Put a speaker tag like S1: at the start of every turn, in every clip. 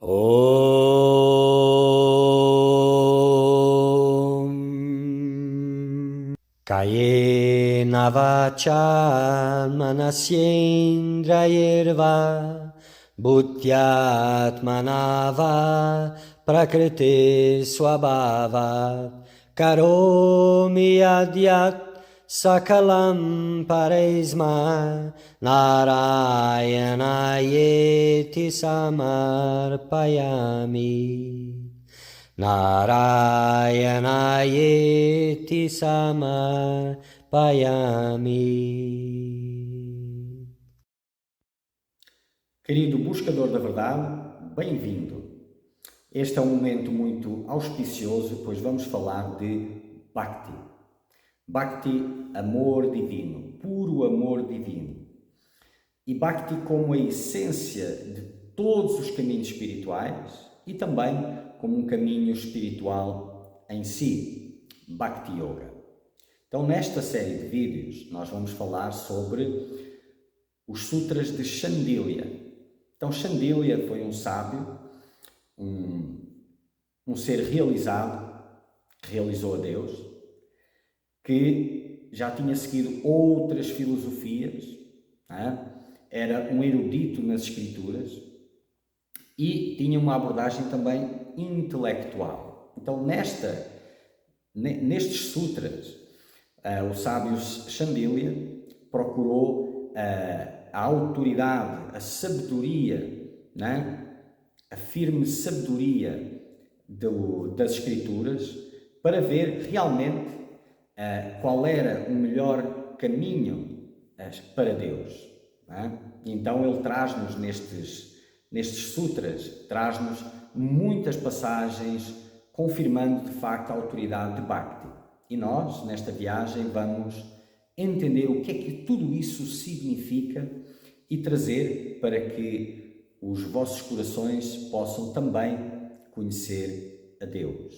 S1: Om Kayena vacha manasyendrayirva Bhutyatmanava prakriti swabhava Karomi adyat sakalam paresma Narayanayeeti samarpayami Narayanayeeti samarpayami.
S2: Querido buscador da verdade, bem-vindo. Este é um momento muito auspicioso, pois vamos falar de Bhakti. Bhakti, amor divino, puro amor divino. E Bhakti como a essência de todos os caminhos espirituais e também como um caminho espiritual em si, Bhakti Yoga. Então, nesta série de vídeos, nós vamos falar sobre os Sutras de Shandilya. Então, Shandilya foi um sábio, um ser realizado, que realizou a Deus, que já tinha seguido outras filosofias, era um erudito nas escrituras e tinha uma abordagem também intelectual. Então, nestes sutras, o sábio Shandilya procurou a autoridade, a sabedoria, a firme sabedoria das Escrituras para ver realmente qual era o melhor caminho para Deus. Então ele traz-nos nestes sutras, traz-nos muitas passagens confirmando de facto a autoridade de Bhakti. E nós, nesta viagem, vamos entender o que é que tudo isso significa e trazer para que os vossos corações possam também conhecer a Deus.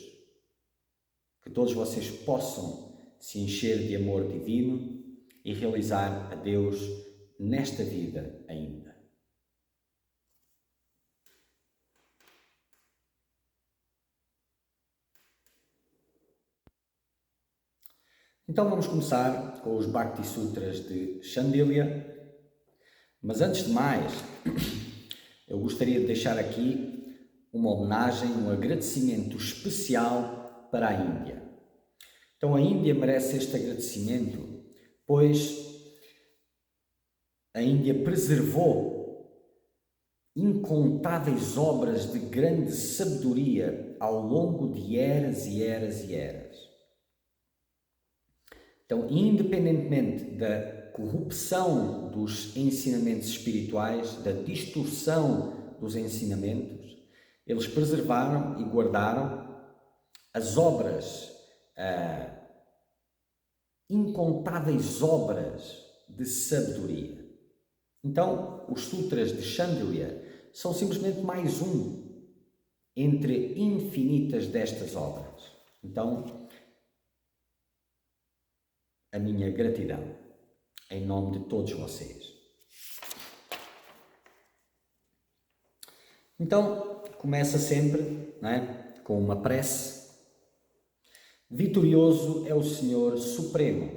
S2: Que todos vocês possam se encher de amor divino e realizar a Deus nesta vida ainda. Então vamos começar com os Bhakti Sutras de Shandilya. Mas antes de mais, eu gostaria de deixar aqui uma homenagem, um agradecimento especial para a Índia. Então a Índia merece este agradecimento, pois a Índia preservou incontáveis obras de grande sabedoria ao longo de eras e eras e eras. Então, independentemente da corrupção dos ensinamentos espirituais, da distorção dos ensinamentos, eles preservaram e guardaram as obras, incontáveis obras de sabedoria. Então, os Sutras de Shandilya são simplesmente mais um entre infinitas destas obras. Então, a minha gratidão em nome de todos vocês. Então, começa sempre, com uma prece. Vitorioso é o Senhor Supremo.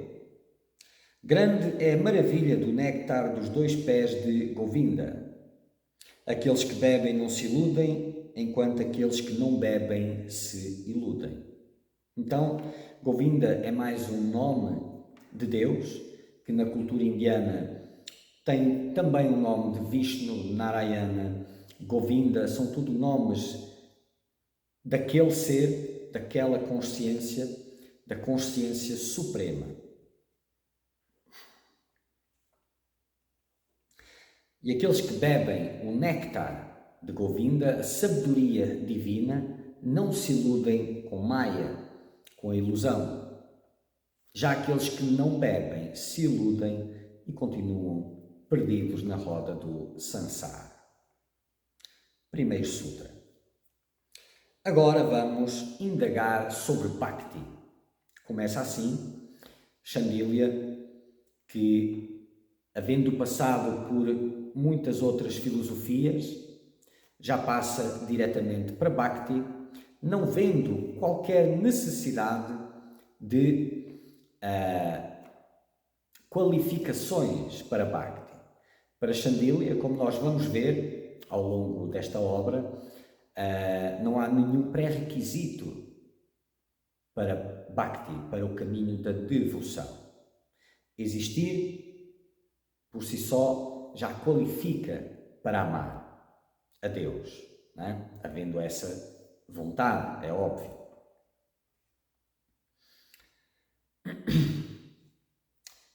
S2: Grande é a maravilha do néctar dos dois pés de Govinda. Aqueles que bebem não se iludem, enquanto aqueles que não bebem se iludem. Então, Govinda é mais um nome de Deus, que na cultura indiana tem também o nome de Vishnu, Narayana, Govinda, são tudo nomes daquele ser, daquela consciência, da consciência suprema. E aqueles que bebem o néctar de Govinda, a sabedoria divina, não se iludem com Maya, com a ilusão. Já aqueles que não bebem se iludem e continuam perdidos na roda do Sansara. Primeiro Sutra. Agora vamos indagar sobre Bhakti. Começa assim, Shandilya, que, havendo passado por muitas outras filosofias, já passa diretamente para Bhakti, não vendo qualquer necessidade de qualificações para Bhakti. Para Shandilya, como nós vamos ver ao longo desta obra, não há nenhum pré-requisito para Bhakti, para o caminho da devoção. Existir, por si só, já qualifica para amar a Deus, não é? Havendo essa vontade, é óbvio.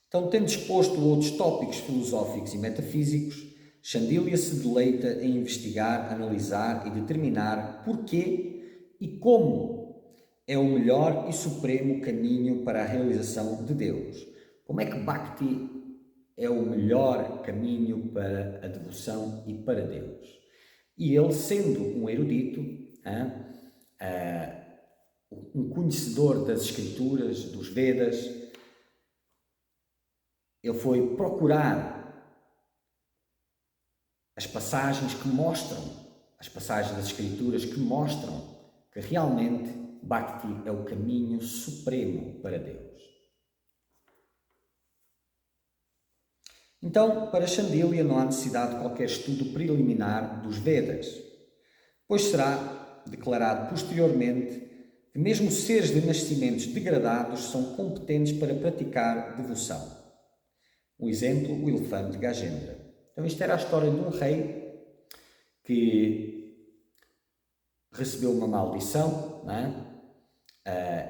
S2: Então, tendo exposto outros tópicos filosóficos e metafísicos, Shandilya se deleita em investigar, analisar e determinar porquê e como é o melhor e supremo caminho para a realização de Deus. Como é que Bhakti é o melhor caminho para a devoção e para Deus? E ele, sendo um erudito, um conhecedor das Escrituras, dos Vedas, ele foi procurar as passagens que mostram, as passagens das Escrituras que mostram que realmente Bhakti é o caminho supremo para Deus. Então, para Shandilya não há necessidade de qualquer estudo preliminar dos Vedas, pois será declarado posteriormente que mesmo seres de nascimentos degradados são competentes para praticar devoção. Um exemplo, o elefante Gajendra. Então isto era a história de um rei que recebeu uma maldição, não é?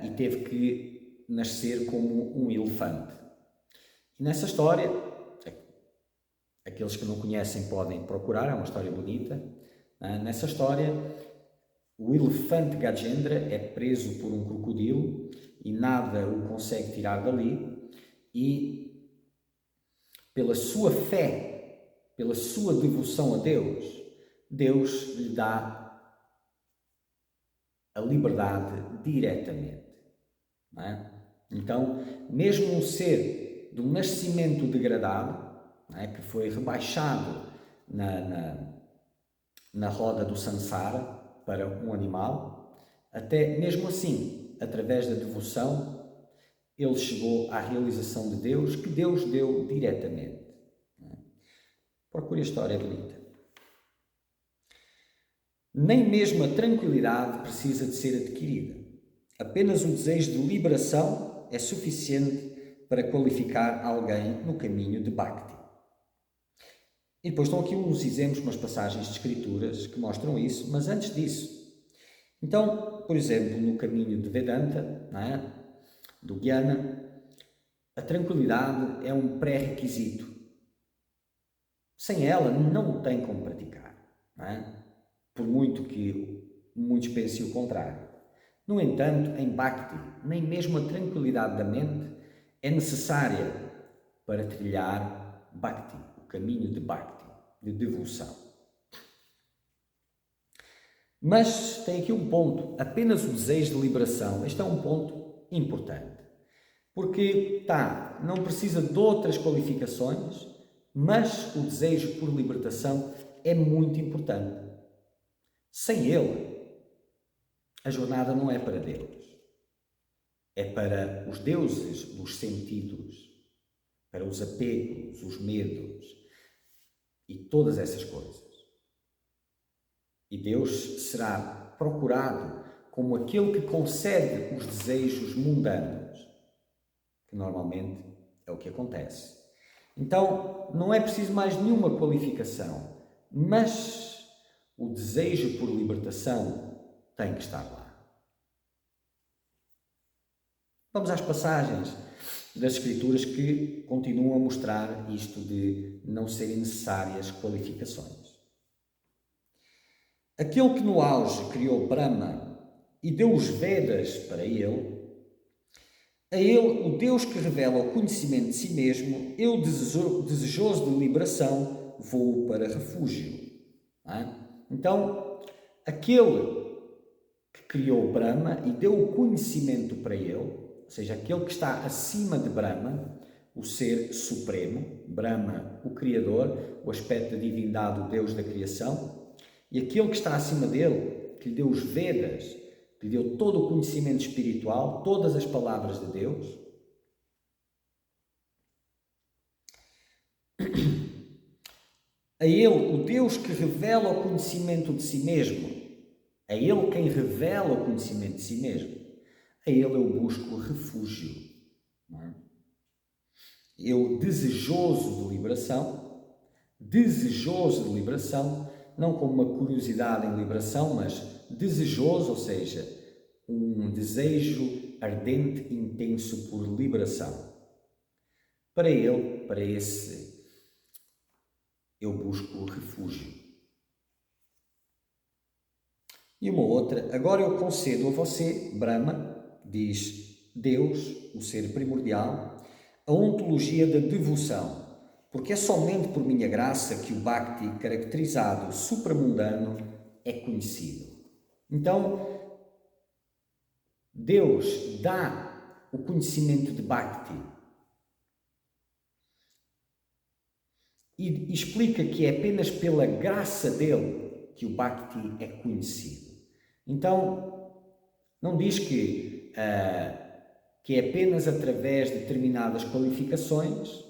S2: E teve que nascer como um elefante. E nessa história, aqueles que não conhecem podem procurar, é uma história bonita. Nessa história, o elefante Gajendra é preso por um crocodilo e nada o consegue tirar dali, e pela sua fé, pela sua devoção a Deus, Deus lhe dá a liberdade diretamente. Não é? Então, mesmo um ser de um nascimento degradado, não é? Que foi rebaixado na roda do Sansara para um animal, até mesmo assim, através da devoção, ele chegou à realização de Deus, que Deus deu diretamente. Procure a história, é bonita. Nem mesmo a tranquilidade precisa de ser adquirida. Apenas o desejo de liberação é suficiente para qualificar alguém no caminho de Bhakti. E depois estão aqui uns exemplos, umas passagens de escrituras que mostram isso, mas antes disso. Então, por exemplo, no caminho de Vedanta, não é? Do Jnana, a tranquilidade é um pré-requisito. Sem ela, não tem como praticar, não é? Por muito que muitos pensem o contrário. No entanto, em Bhakti, nem mesmo a tranquilidade da mente é necessária para trilhar Bhakti, o caminho de Bhakti, de devoção. Mas tem aqui um ponto, apenas o desejo de liberação. Este é um ponto importante, porque não precisa de outras qualificações, mas o desejo por libertação é muito importante. Sem ele, a jornada não é para Deus. É para os deuses dos sentidos, para os apegos, os medos e todas essas coisas. E Deus será procurado como aquele que concede os desejos mundanos, que normalmente é o que acontece. Então, não é preciso mais nenhuma qualificação, mas o desejo por libertação tem que estar lá. Vamos às passagens das Escrituras que continuam a mostrar isto de não serem necessárias qualificações. Aquele que no auge criou Brahma e deu os Vedas para ele, a ele, o Deus que revela o conhecimento de si mesmo, eu, desejoso de liberação, vou para refúgio. Não é? Então, aquele que criou Brahma e deu o conhecimento para ele, ou seja, aquele que está acima de Brahma, o ser supremo, Brahma, o Criador, o aspecto da divindade, o Deus da criação, E aquele que está acima dele, que lhe deu os Vedas, que lhe deu todo o conhecimento espiritual, todas as palavras de Deus, a ele, o Deus que revela o conhecimento de si mesmo, a ele quem revela o conhecimento de si mesmo, a ele eu busco refúgio. Não é? Eu desejoso de liberação, não como uma curiosidade em liberação, mas desejoso, ou seja, um desejo ardente e intenso por liberação. Para ele, para esse, eu busco refúgio. E uma outra, agora eu concedo a você, Brahma, diz Deus, o ser primordial, a ontologia da devoção, porque é somente por minha graça que o Bhakti, caracterizado supramundano, é conhecido. Então, Deus dá o conhecimento de Bhakti e explica que é apenas pela graça dele que o Bhakti é conhecido. Então, não diz que é apenas através de determinadas qualificações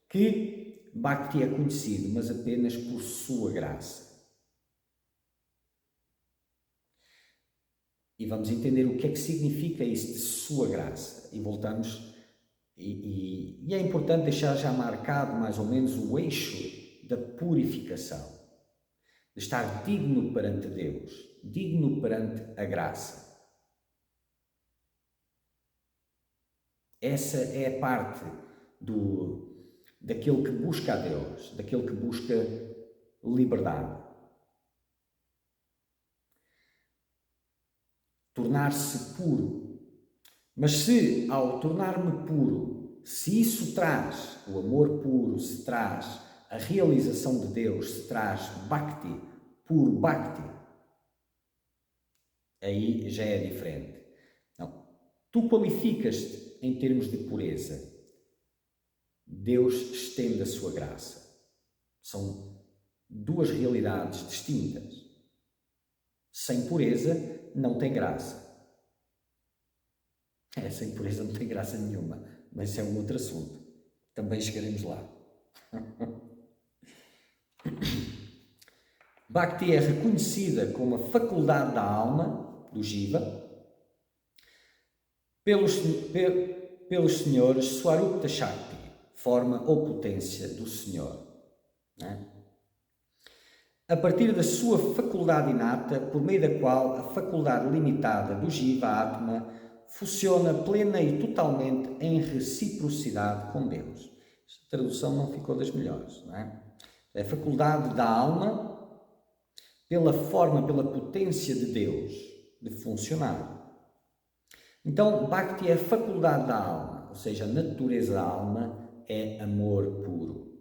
S2: que Bhakti é conhecido, mas apenas por sua graça. E vamos entender o que é que significa isso de sua graça. E voltamos, e é importante deixar já marcado mais ou menos o eixo da purificação, de estar digno perante Deus, digno perante a graça. Essa é a parte daquele que busca a Deus, daquele que busca liberdade. Tornar-se puro. Mas se, ao tornar-me puro, se isso traz o amor puro, se traz a realização de Deus, se traz Bhakti, puro Bhakti, aí já é diferente. Não. Tu qualificas-te em termos de pureza. Deus estende a sua graça. São duas realidades distintas. Sem pureza não tem graça. Sem pureza não tem graça nenhuma, mas isso é um outro assunto. Também chegaremos lá. Bhakti é reconhecida como a faculdade da alma, do Jiva, pelos senhores Swarupta Shakti, forma ou potência do Senhor. Não é? A partir da sua faculdade inata, por meio da qual a faculdade limitada do Jiva Atma funciona plena e totalmente em reciprocidade com Deus. Esta tradução não ficou das melhores, não é? É a faculdade da alma, pela forma, pela potência de Deus, de funcionar. Então, Bhakti é a faculdade da alma, ou seja, a natureza da alma é amor puro.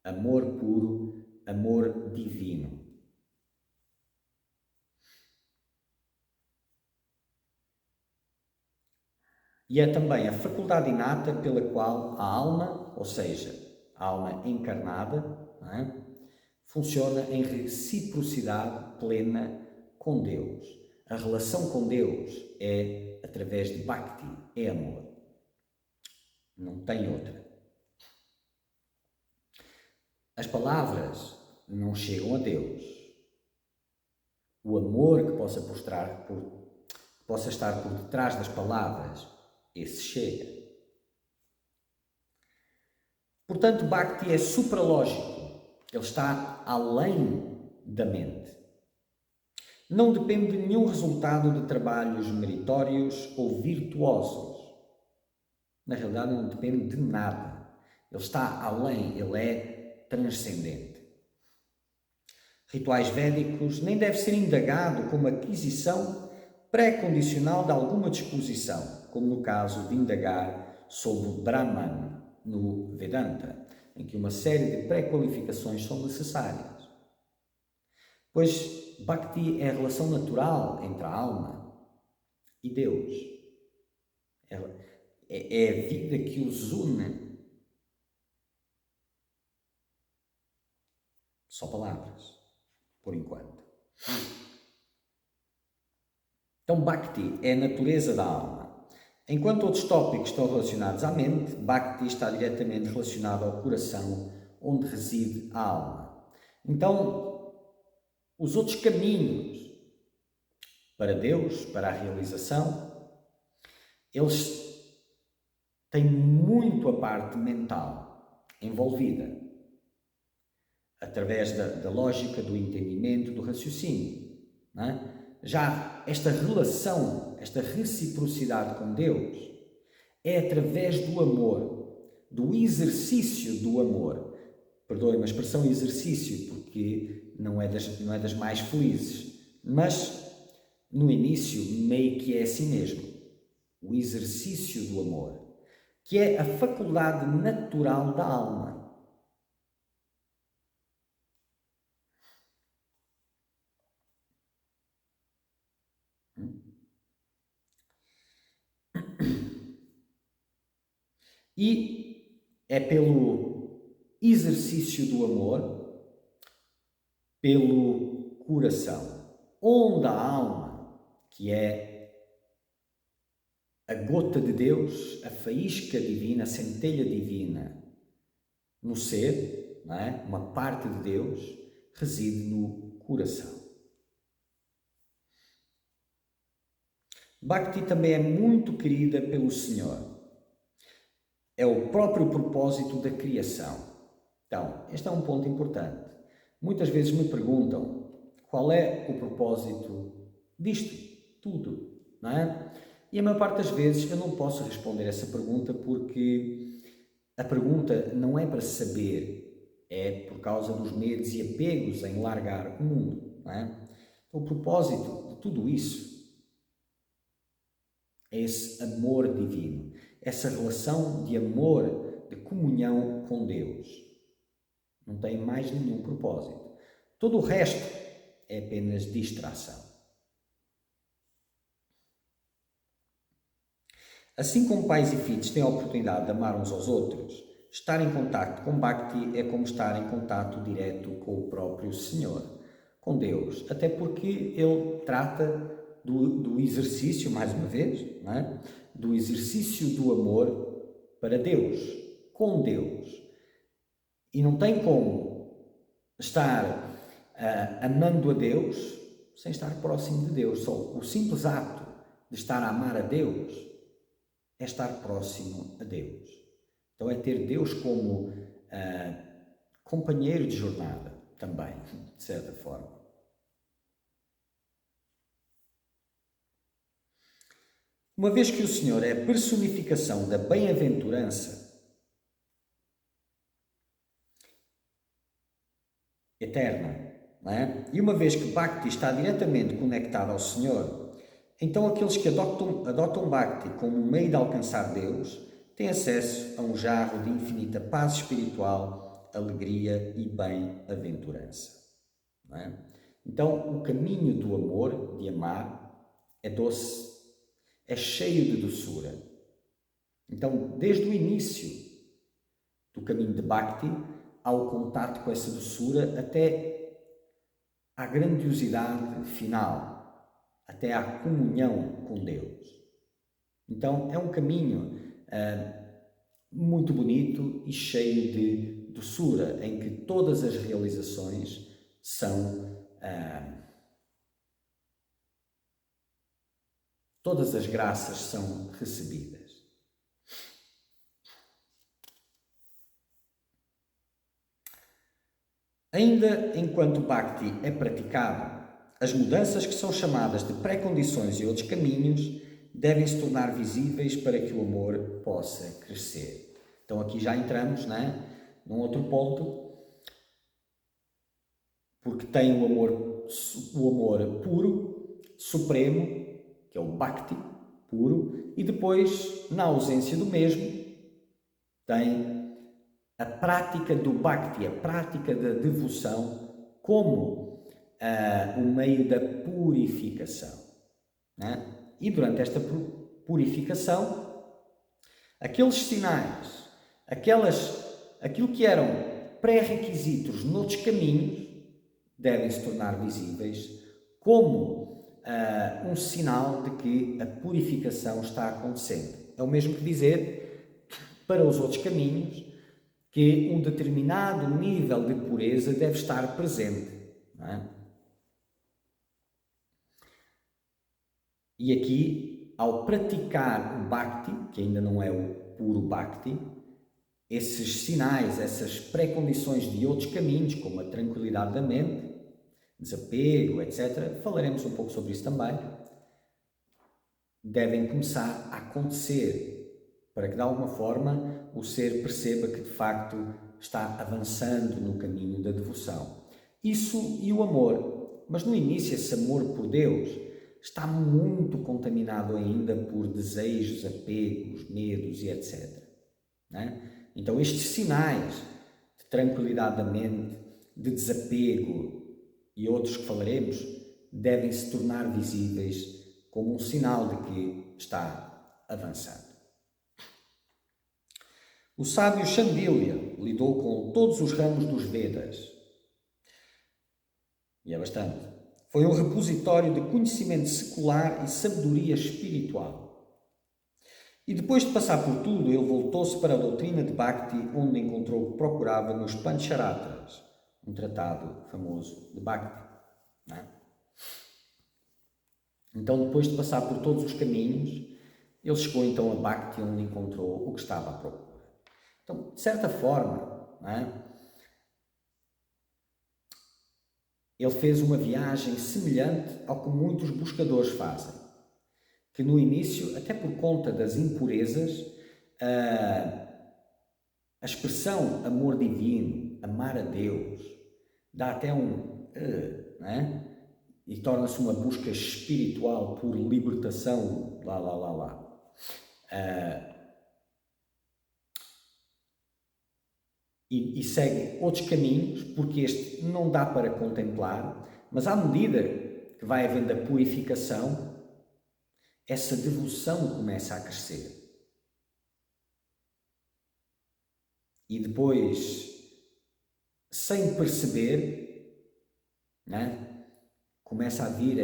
S2: Amor puro, amor divino. E é também a faculdade inata pela qual a alma, ou seja, a alma encarnada, não é? Funciona em reciprocidade plena com Deus. A relação com Deus é através de Bhakti, é amor. Não tem outra. As palavras não chegam a Deus. O amor que possa estar por detrás das palavras, esse chega. Portanto, Bhakti é supralógico. Ele está além da mente. Não depende de nenhum resultado de trabalhos meritórios ou virtuosos. Na realidade, não depende de nada. Ele está além, ele é transcendente. Rituais védicos nem deve ser indagado como aquisição pré-condicional de alguma disposição, como no caso de indagar sobre Brahman no Vedanta, em que uma série de pré-qualificações são necessárias. Pois Bhakti é a relação natural entre a alma e Deus. É a vida que os une. Só palavras, por enquanto. Então, Bhakti é a natureza da alma. Enquanto outros tópicos estão relacionados à mente, Bhakti está diretamente relacionado ao coração, onde reside a alma. Então, os outros caminhos para Deus, para a realização, eles têm muito a parte mental envolvida, através da lógica, do entendimento, do raciocínio. Não é? Já esta relação, esta reciprocidade com Deus, é através do amor, do exercício do amor. Perdoe-me a expressão exercício, porque não é das mais felizes, mas no início meio que é assim mesmo. O exercício do amor, que é a faculdade natural da alma. E é pelo exercício do amor, pelo coração, onde a alma, que é a gota de Deus, a faísca divina, a centelha divina no ser, não é? Uma parte de Deus, reside no coração. Bhakti também é muito querida pelo Senhor. É o próprio propósito da criação. Então, este é um ponto importante. Muitas vezes me perguntam qual é o propósito disto, tudo, não é? E a maior parte das vezes eu não posso responder essa pergunta porque a pergunta não é para saber, é por causa dos medos e apegos em largar o mundo, não é? Então, o propósito de tudo isso é esse amor divino, essa relação de amor, de comunhão com Deus. Não tem mais nenhum propósito. Todo o resto é apenas distração. Assim como pais e filhos têm a oportunidade de amar uns aos outros, estar em contacto com Bhakti é como estar em contacto direto com o próprio Senhor, com Deus. Até porque Ele trata do exercício, mais uma vez, não é? Do exercício do amor para Deus, com Deus. E não tem como estar amando a Deus sem estar próximo de Deus. Só o simples ato de estar a amar a Deus é estar próximo a Deus. Então é ter Deus como companheiro de jornada também, de certa forma. Uma vez que o Senhor é a personificação da bem-aventurança eterna, não é? E uma vez que Bhakti está diretamente conectado ao Senhor, então aqueles que adotam Bhakti como um meio de alcançar Deus têm acesso a um jarro de infinita paz espiritual, alegria e bem-aventurança. Não é? Então o caminho do amor, de amar, é doce, é cheio de doçura. Então, desde o início do caminho de Bhakti, há o contato com essa doçura até à grandiosidade final, até à comunhão com Deus. Então, é um caminho muito bonito e cheio de doçura, em que todas as realizações são todas as graças são recebidas. Ainda enquanto Bhakti é praticado, as mudanças que são chamadas de pré-condições e outros caminhos devem se tornar visíveis para que o amor possa crescer. Então aqui já entramos, num outro ponto, porque tem o amor puro, supremo, que é o Bhakti puro, e depois, na ausência do mesmo, tem a prática do Bhakti, a prática da devoção, como o meio da purificação. E durante esta purificação, aqueles sinais, aquilo que eram pré-requisitos noutros caminhos, devem se tornar visíveis como um sinal de que a purificação está acontecendo. É o mesmo que dizer, para os outros caminhos, que um determinado nível de pureza deve estar presente. Não é? E aqui, ao praticar o Bhakti, que ainda não é o puro Bhakti, esses sinais, essas pré-condições de outros caminhos, como a tranquilidade da mente, desapego, etc., falaremos um pouco sobre isso também, devem começar a acontecer, para que de alguma forma o ser perceba que de facto está avançando no caminho da devoção. Isso e o amor, mas no início esse amor por Deus está muito contaminado ainda por desejos, apegos, medos e etc. Não é? Então estes sinais de tranquilidade da mente, de desapego e outros que falaremos, devem se tornar visíveis como um sinal de que está avançando. O sábio Shandilya lidou com todos os ramos dos Vedas, e é bastante. Foi um repositório de conhecimento secular e sabedoria espiritual. E depois de passar por tudo, ele voltou-se para a doutrina de Bhakti, onde encontrou o que procurava nos Pancharatras, um tratado famoso de Bhakti. Não é? Então, depois de passar por todos os caminhos, ele chegou então a Bhakti, onde encontrou o que estava à procura. Então, de certa forma, não é? Ele fez uma viagem semelhante ao que muitos buscadores fazem, que no início, até por conta das impurezas, a expressão amor divino, amar a Deus, dá até não é? E torna-se uma busca espiritual por libertação, e segue outros caminhos, porque este não dá para contemplar, mas à medida que vai havendo a purificação, essa devoção começa a crescer. E depois, sem perceber, né, começa a vir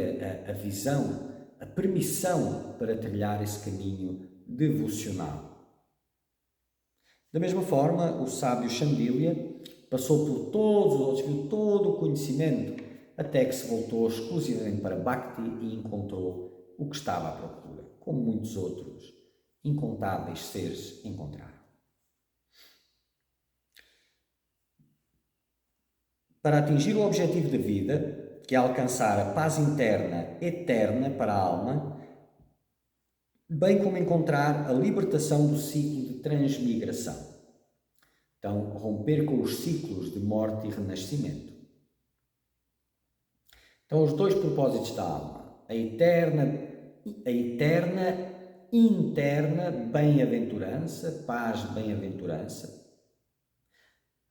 S2: a visão, a permissão para trilhar esse caminho devocional. Da mesma forma, o sábio Shandilya passou por todos os outros, viu todo o conhecimento, até que se voltou exclusivamente para Bhakti e encontrou o que estava à procura, como muitos outros incontáveis seres encontraram. Para atingir o objetivo da vida, que é alcançar a paz interna eterna para a alma, bem como encontrar a libertação do ciclo de transmigração. Então, romper com os ciclos de morte e renascimento. Então, os dois propósitos da alma, a eterna interna bem-aventurança, paz, bem-aventurança,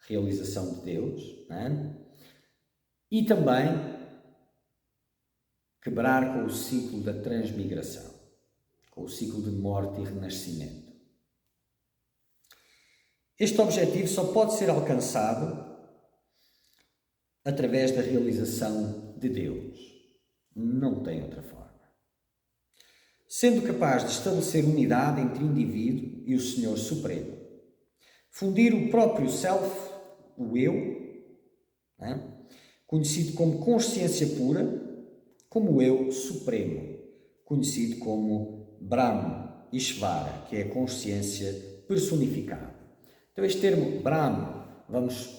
S2: realização de Deus, não é? E também quebrar com o ciclo da transmigração, com o ciclo de morte e renascimento. Este objetivo só pode ser alcançado através da realização de Deus. Não tem outra forma. Sendo capaz de estabelecer unidade entre o indivíduo e o Senhor Supremo. Fundir o próprio Self, o Eu, né? Conhecido como consciência pura, como o Eu Supremo, conhecido como Brahma Ishvara, que é a consciência personificada. Então este termo Brahma, vamos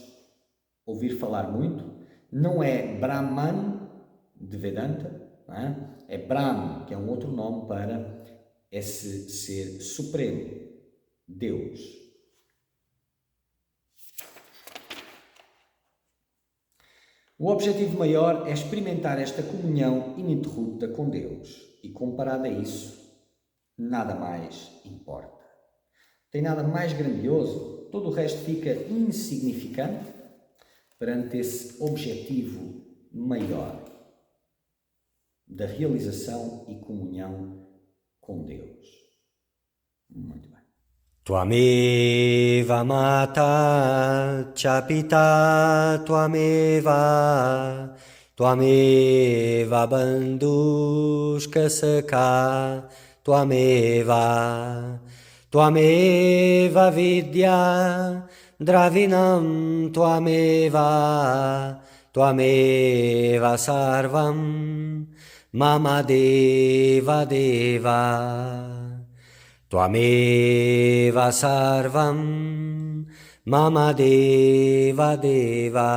S2: ouvir falar muito, não é Brahman de Vedanta, não é? É Brahma, que é um outro nome para esse ser supremo, Deus. O objetivo maior é experimentar esta comunhão ininterrupta com Deus e, comparado a isso, nada mais importa. Tem nada mais grandioso, todo o resto fica insignificante perante esse objetivo maior da realização e comunhão com Deus. Muito bem.
S1: Tvameva mata cha pita tvameva Tvameva bandhushka sakha, Tvameva, Tvameva vidya, Dravinam Tvameva, Tvameva sarvam, Mama Deva Deva. Tvameva sarvam, Mama Deva Deva.